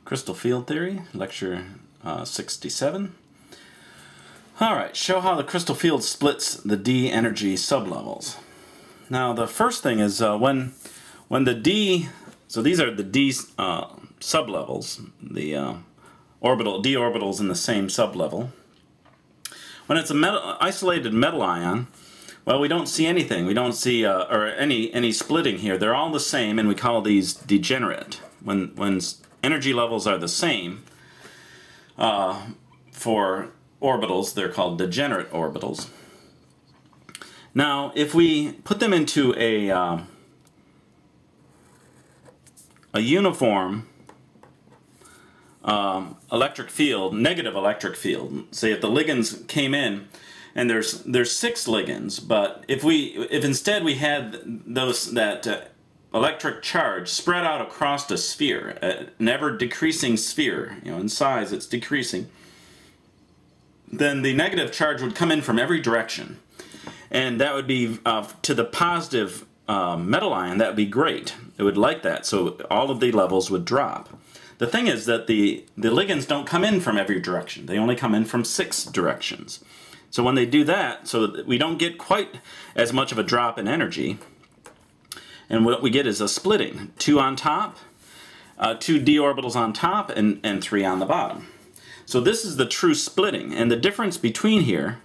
Crystal field theory, lecture 67. Alright, show how the crystal field splits the D energy sublevels. Now the first thing is when the D, so these are the D sublevels, the D orbitals in the same sublevel. When it's an isolated metal ion, well, we don't see anything. We don't see or any splitting here. They're all the same, and we call these degenerate. When energy levels are the same for orbitals, they're called degenerate orbitals. Now, if we put them into a uniform electric field, negative electric field, say if the ligands came in, and there's 6 ligands, but if instead we had that electric charge spread out across a sphere, an ever decreasing sphere, in size it's decreasing, then the negative charge would come in from every direction, and that would be to the positive metal ion. That would be great. It would like that, so all of the levels would drop. The thing is that the ligands don't come in from every direction. They only come in from 6 directions. So when they do that, so we don't get quite as much of a drop in energy, and what we get is a splitting. 2 on top, 2 d orbitals on top, and 3 on the bottom. So this is the true splitting, and the difference between here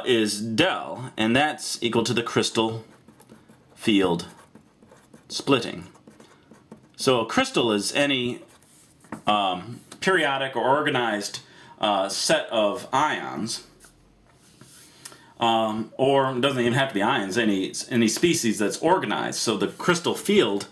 is del, and that's equal to the crystal field splitting. So a crystal is any periodic or organized set of ions, or it doesn't even have to be ions, any species that's organized. So the crystal field,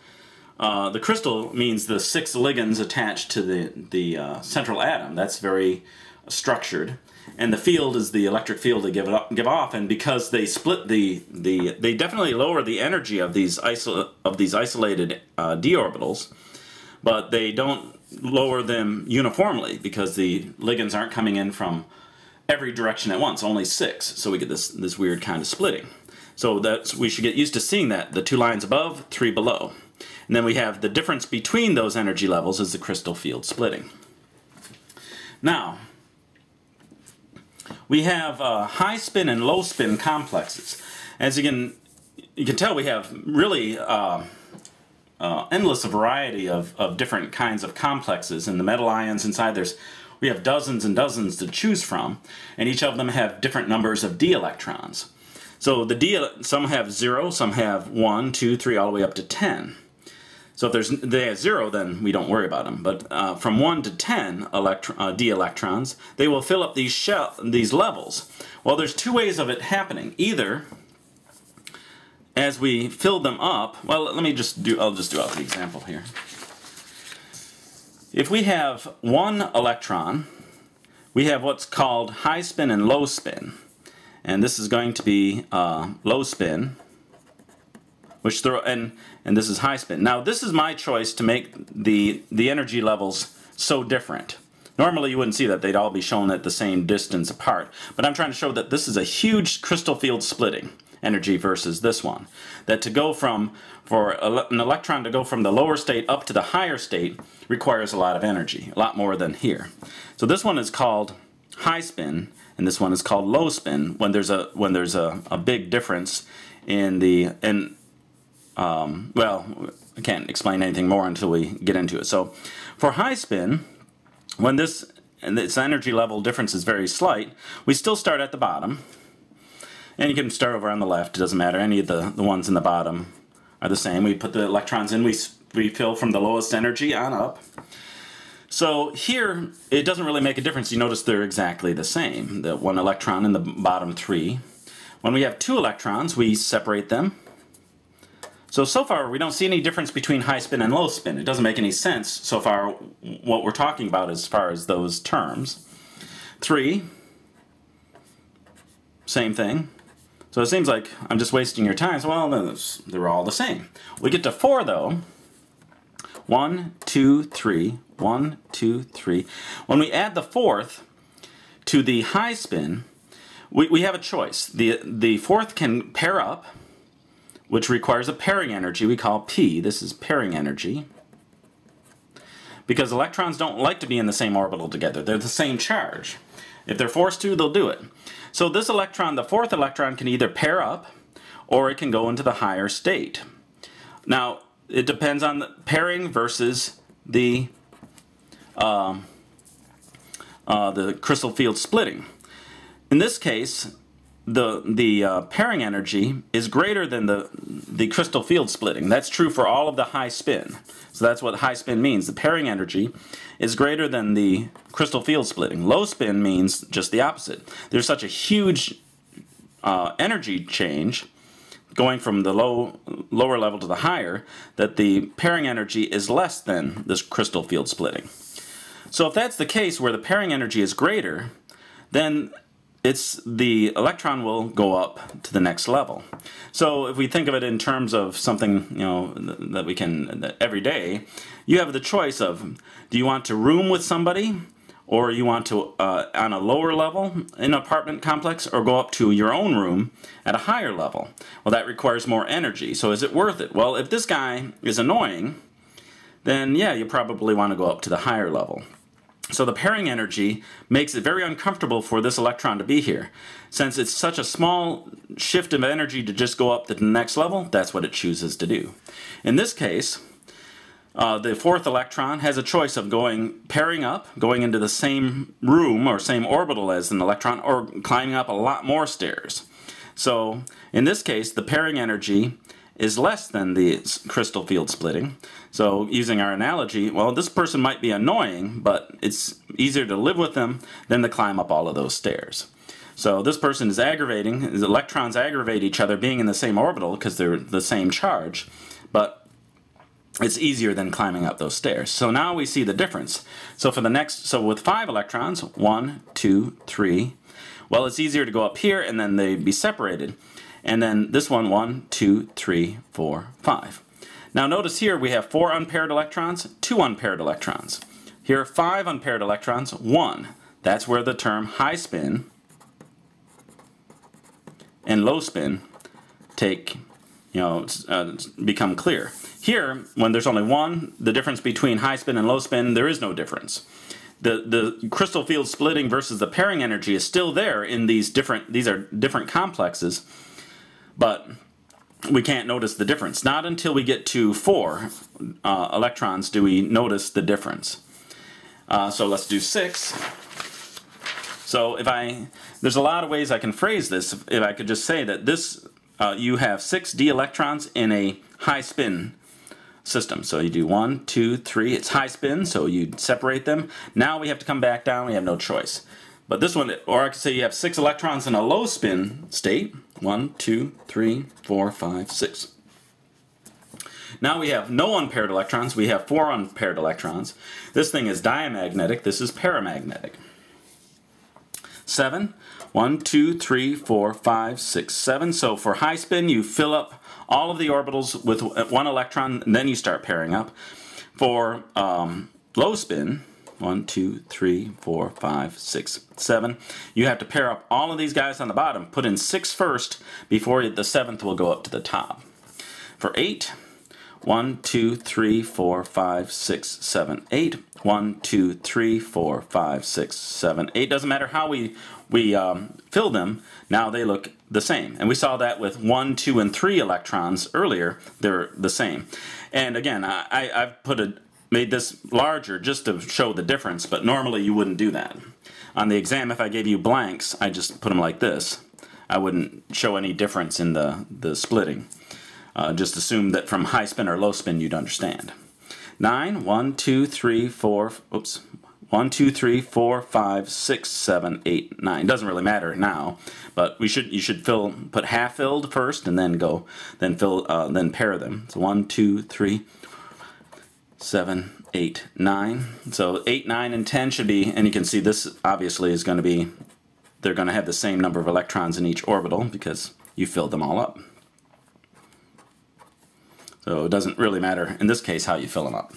the crystal means the 6 ligands attached to the central atom. That's very structured, and the field is the electric field they give off. And because they split they definitely lower the energy of these isolated d orbitals, but they don't lower them uniformly because the ligands aren't coming in from every direction at once, only 6, so we get this weird kind of splitting. So we should get used to seeing that, the 2 lines above, 3 below. And then we have the difference between those energy levels is the crystal field splitting. Now, we have high spin and low spin complexes. As you can tell, we have really endless variety of different kinds of complexes. In the metal ions inside, we have dozens and dozens to choose from, and each of them have different numbers of d electrons. So some have 0, some have 1, 2, 3, all the way up to 10. So if they have 0, then we don't worry about them. But from 1 to 10 d electrons, they will fill up these levels. Well, there's 2 ways of it happening. Either as we fill them up, well, I'll just do out the example here. If we have 1 electron, we have what's called high spin and low spin. And this is going to be low spin, and this is high spin. Now this is my choice to make the energy levels so different. Normally you wouldn't see that, they'd all be shown at the same distance apart. But I'm trying to show that this is a huge crystal field splitting energy versus this one. That for an electron to go from the lower state up to the higher state requires a lot of energy, a lot more than here. So this one is called high spin, and this one is called low spin when there's a big difference in well, I can't explain anything more until we get into it. So for high spin, when this energy level difference is very slight, we still start at the bottom. And you can start over on the left, it doesn't matter. Any of the ones in the bottom are the same. We put the electrons in, we fill from the lowest energy on up. So here, it doesn't really make a difference. You notice they're exactly the same. The 1 electron in the bottom 3. When we have 2 electrons, we separate them. So far, we don't see any difference between high spin and low spin. It doesn't make any sense so far what we're talking about as far as those terms. 3, same thing. So it seems like I'm just wasting your time. So, well, they're all the same. We get to 4, though. 1, 2, 3, 1, 2, 3. When we add the 4th to the high spin, we have a choice. The 4th can pair up, which requires a pairing energy we call P. This is pairing energy. because electrons don't like to be in the same orbital together. They're the same charge. If they're forced to, they'll do it. So this electron, the fourth electron, can either pair up or it can go into the higher state. Now, it depends on the pairing versus the crystal field splitting. In this case, the pairing energy is greater than the crystal field splitting. That's true for all of the high spin. So that's what high spin means. The pairing energy is greater than the crystal field splitting. Low spin means just the opposite. There's such a huge energy change going from the lower level to the higher that the pairing energy is less than this crystal field splitting. So if that's the case where the pairing energy is greater, then the electron will go up to the next level. So if we think of it in terms of something, you know, that every day, you have the choice of, do you want to room with somebody, or you want to on a lower level in an apartment complex, or go up to your own room at a higher level? Well, that requires more energy. So is it worth it? Well, if this guy is annoying, then yeah, you probably want to go up to the higher level. So the pairing energy makes it very uncomfortable for this electron to be here. Since it's such a small shift of energy to just go up to the next level, that's what it chooses to do. In this case, the fourth electron has a choice of pairing up, going into the same room or same orbital as an electron, or climbing up a lot more stairs. So in this case, the pairing energy is less than the crystal field splitting. So using our analogy, well, this person might be annoying, but it's easier to live with them than to climb up all of those stairs. So this person is aggravating, the electrons aggravate each other being in the same orbital because they're the same charge, but it's easier than climbing up those stairs. So now we see the difference. So with 5 electrons, 1, 2, 3, well, it's easier to go up here and then they'd be separated. And then this one, 1, 2, 3, 4, 5. Now notice here we have 4 unpaired electrons, 2 unpaired electrons. Here are 5 unpaired electrons, 1. That's where the term high spin and low spin become clear. Here, when there's only 1, the difference between high spin and low spin, there is no difference. The crystal field splitting versus the pairing energy is still there in these are different complexes, but we can't notice the difference. Not until we get to 4 electrons do we notice the difference. So let's do 6. So there's a lot of ways I can phrase this. If I could just say that you have 6 d electrons in a high spin system. So you do 1, 2, 3. It's high spin, so you separate them. Now we have to come back down. We have no choice. But this one, or I could say you have 6 electrons in a low spin state. 1, 2, 3, 4, 5, 6. Now we have no unpaired electrons. We have 4 unpaired electrons. This thing is diamagnetic. This is paramagnetic. 7. 1, 2, 3, 4, 5, 6, 7. So for high spin, you fill up all of the orbitals with 1 electron, and then you start pairing up. For low spin, 1, 2, 3, 4, 5, 6, 7. You have to pair up all of these guys on the bottom. Put in 6 first before the 7th will go up to the top. For 8, 1, 2, 3, 4, 5, 6, 7, 8. 1, 2, 3, 4, 5, 6, 7, 8. Doesn't matter how we fill them, now they look the same. And we saw that with 1, 2, and 3 electrons earlier. They're the same. And again, I've made this larger just to show the difference, but normally you wouldn't do that. On the exam, if I gave you blanks, I just put them like this. I wouldn't show any difference in the splitting. Just assume that from high spin or low spin you'd understand. 9, 1, 2, 3, 4, 1, 2, 3, 4, 5, 6, 7, 8, 9. Doesn't really matter now, but you should put half filled first and then then pair them. So 1, 2, 3, 7, 8, 9. So 8, 9, and 10 should be, and you can see this obviously is going to be, they're going to have the same number of electrons in each orbital because you filled them all up. So it doesn't really matter in this case how you fill them up.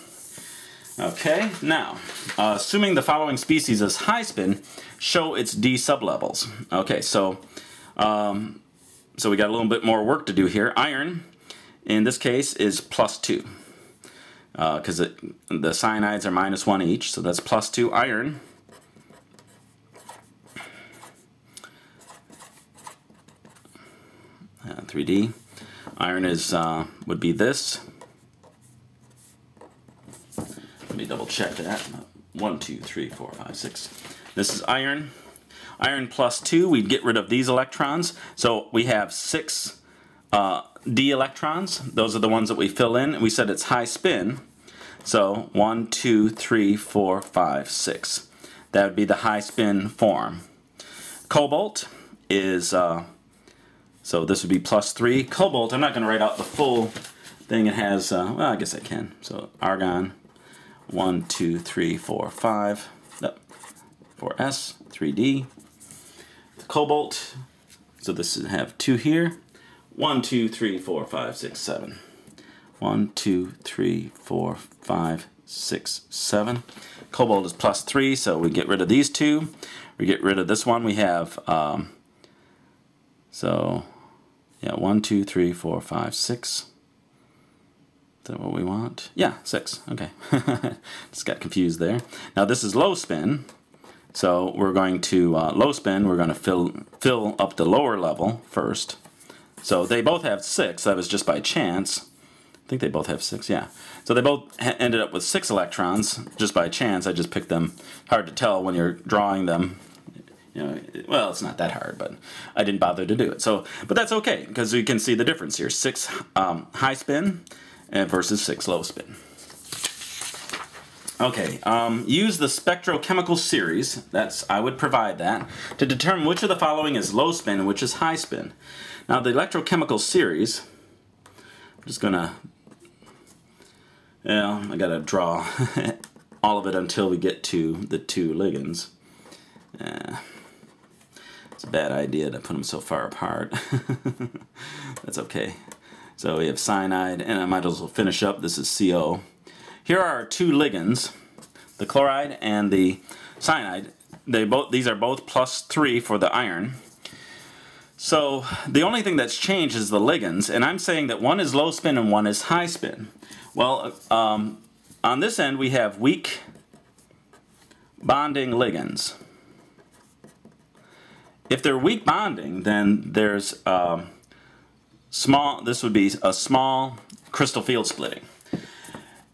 Okay, now, assuming the following species is high spin, show its d sublevels. Okay, so we got a little bit more work to do here. Iron, in this case, is +2. because the cyanides are -1 each, so that's +2 iron. 3D. Iron is would be this. Let me double check that. 1, 2, 3, 4, 5, 6. This is iron. Iron +2, we'd get rid of these electrons. So we have 6 D electrons. Those are the ones that we fill in. We said it's high spin. So 1, 2, 3, 4, 5, 6. That would be the high spin form. Cobalt is, so this would be +3. Cobalt, I'm not going to write out the full thing. It has, well, I guess I can. So argon, 1, 2, 3, 4, 5. Yep. 4s, 3d. Cobalt, so this would have 2 here. 1, 2, 3, 4, 5, 6, 7. 1, 2, 3, 4, 5, 6, 7. Cobalt is +3, so we get rid of these 2. We get rid of this one. We have, so, yeah, 1, 2, 3, 4, 5, 6. Is that what we want? Yeah, 6. Okay. Just got confused there. Now this is low spin. So we're going to, low spin, we're going to fill up the lower level first. So they both have 6. That was just by chance. I think they both have 6, yeah. So they both ended up with 6 electrons just by chance. I just picked them. Hard to tell when you're drawing them. You know, well, it's not that hard, but I didn't bother to do it. So, but that's okay, because you can see the difference here. 6 high spin versus 6 low spin. Okay, use the Spectrochemical Series, I would provide that, to determine which of the following is low spin and which is high spin. Now the Electrochemical Series, I'm just gonna, I gotta draw all of it until we get to the 2 ligands. It's a bad idea to put them so far apart. That's okay. So we have cyanide, and I might as well finish up. This is CO. Here are our 2 ligands, the chloride and the cyanide. These are both +3 for the iron. So the only thing that's changed is the ligands, and I'm saying that one is low spin and one is high spin. Well, on this end we have weak bonding ligands. If they're weak bonding, then there's this would be a small crystal field splitting.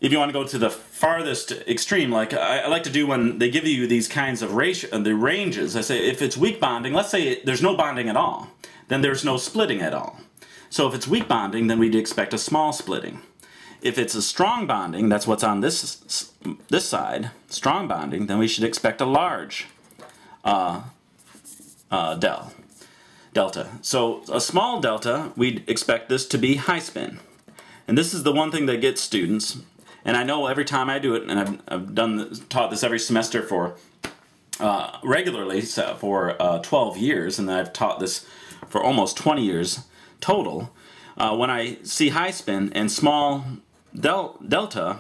If you want to go to the farthest extreme, like I like to do when they give you these kinds of the ranges, I say if it's weak bonding, let's say there's no bonding at all, then there's no splitting at all. So if it's weak bonding, then we'd expect a small splitting. If it's a strong bonding, that's what's on this side, strong bonding, then we should expect a large delta. So a small delta, we'd expect this to be high spin. And this is the one thing that gets students, and I know every time I do it, and I've taught this every semester for regularly for 12 years, and I've taught this for almost 20 years total. When I see high spin and small delta,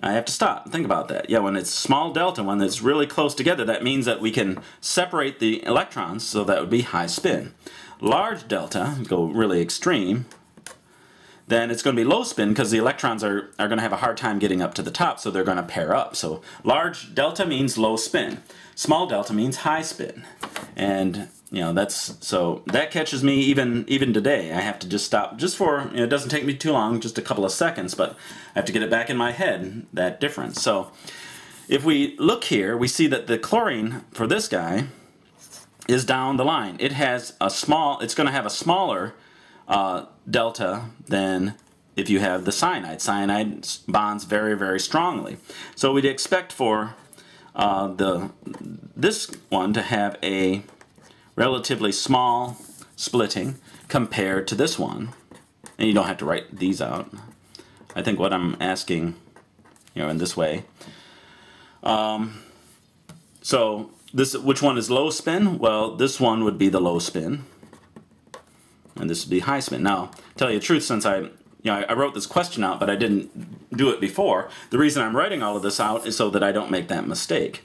I have to stop and think about that. Yeah, when it's small delta, when it's really close together, that means that we can separate the electrons, so that would be high spin. Large delta, go really extreme, then it's going to be low spin because the electrons are going to have a hard time getting up to the top, so they're going to pair up. So large delta means low spin. Small delta means high spin. And so that catches me even today. I have to just stop just for, it doesn't take me too long, just a couple of seconds, but I have to get it back in my head, that difference. So if we look here, we see that the chlorine for this guy is down the line. It has it's going to have a smaller delta than if you have the cyanide. Cyanide bonds very, very strongly. So we'd expect for this one to have a relatively small splitting compared to this one. And you don't have to write these out. I think what I'm asking, in this way. So which one is low spin? Well, this one would be the low spin, and this would be high spin. Now, to tell you the truth, since I wrote this question out, but I didn't do it before, the reason I'm writing all of this out is so that I don't make that mistake.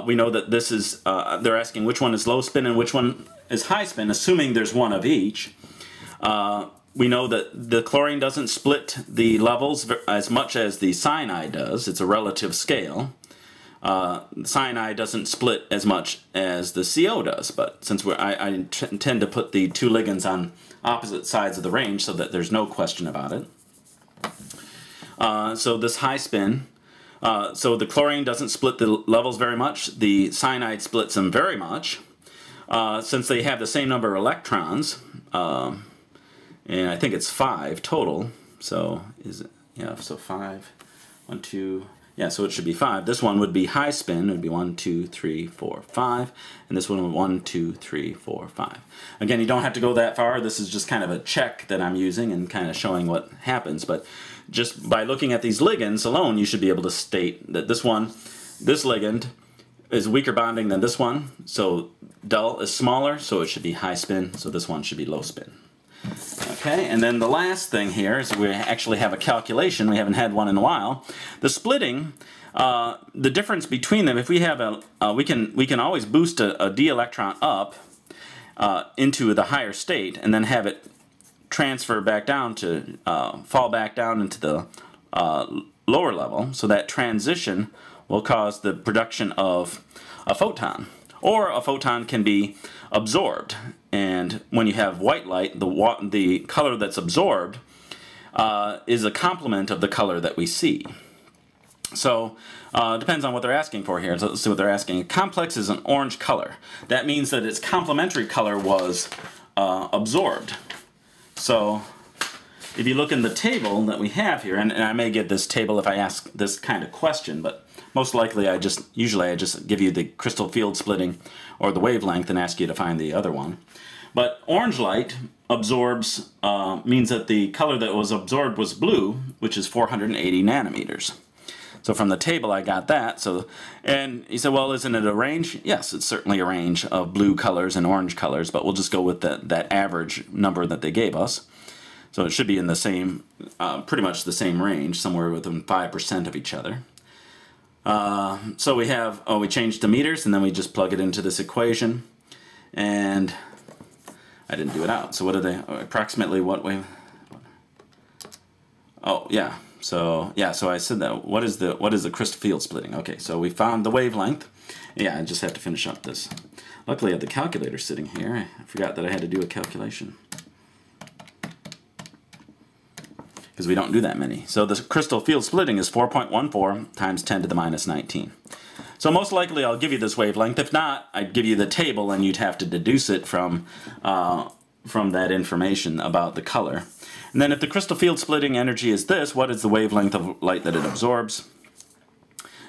We know that this is, they're asking which one is low spin and which one is high spin, assuming there's one of each. we know that the chlorine doesn't split the levels as much as the cyanide does. It's a relative scale. Cyanide doesn't split as much as the CO does, but since I tend to put the two ligands on opposite sides of the range so that there's no question about it. So this high spin, so the chlorine doesn't split the levels very much. The cyanide splits them very much. Since they have the same number of electrons, and I think it's 5 total, so is it, yeah, so 5, 1, 2, yeah, so it should be 5. This one would be high spin, it would be 1, 2, 3, 4, 5, and this one would be 1, 2, 3, 4, 5. Again, you don't have to go that far. This is just kind of a check that I'm using and kind of showing what happens, but just by looking at these ligands alone, you should be able to state that this ligand is weaker bonding than this one, so dull is smaller, so it should be high spin, so this one should be low spin. Okay, and then the last thing here is we actually have a calculation. We haven't had one in a while. The splitting, the difference between them, if we have we can always boost a d electron up into the higher state and then have it transfer back down to fall back down into the lower level. So that transition will cause the production of a photon, or a photon can be absorbed. And when you have white light, the color that's absorbed is a complement of the color that we see. So it depends on what they're asking for here. So let's see what they're asking. A complex is an orange color. That means that its complementary color was absorbed. So if you look in the table that we have here, and I may get this table if I ask this kind of question, but most likely usually I just give you the crystal field splitting or the wavelength and ask you to find the other one. But orange light absorbs, means that the color that was absorbed was blue, which is 480 nanometers. So from the table I got that. So, and you said, well, isn't it a range? Yes, it's certainly a range of blue colors and orange colors, but we'll just go with that average number that they gave us. So it should be in the same, pretty much the same range, somewhere within 5% of each other. So we have, we changed to meters, and then we just plug it into this equation, and I didn't do it out. So what are they, approximately what wave? Oh, yeah. So I said that. What is the crystal field splitting? Okay, so we found the wavelength. Yeah, I just have to finish up this. Luckily I have the calculator sitting here. I forgot that I had to do a calculation, because we don't do that many. So the crystal field splitting is 4.14 times 10 to the minus 19. So most likely I'll give you this wavelength. If not, I'd give you the table and you'd have to deduce it from that information about the color. And then if the crystal field splitting energy is this, what is the wavelength of light that it absorbs?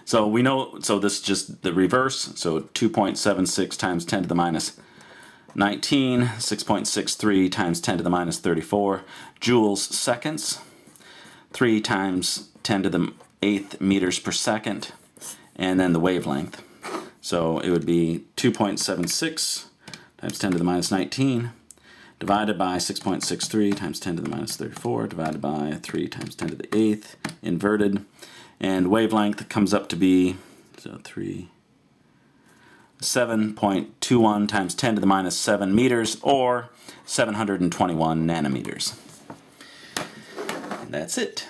So we know, so this is just the reverse, so 2.76 times 10 to the minus 19, 6.63 times 10 to the minus 34 joules seconds, 3 times 10 to the 8th meters per second, and then the wavelength. So it would be 2.76 times 10 to the minus 19 divided by 6.63 times 10 to the minus 34 divided by 3 times 10 to the 8th inverted, and wavelength comes up to be 7.21 times 10 to the minus 7 meters, or 721 nanometers. And that's it.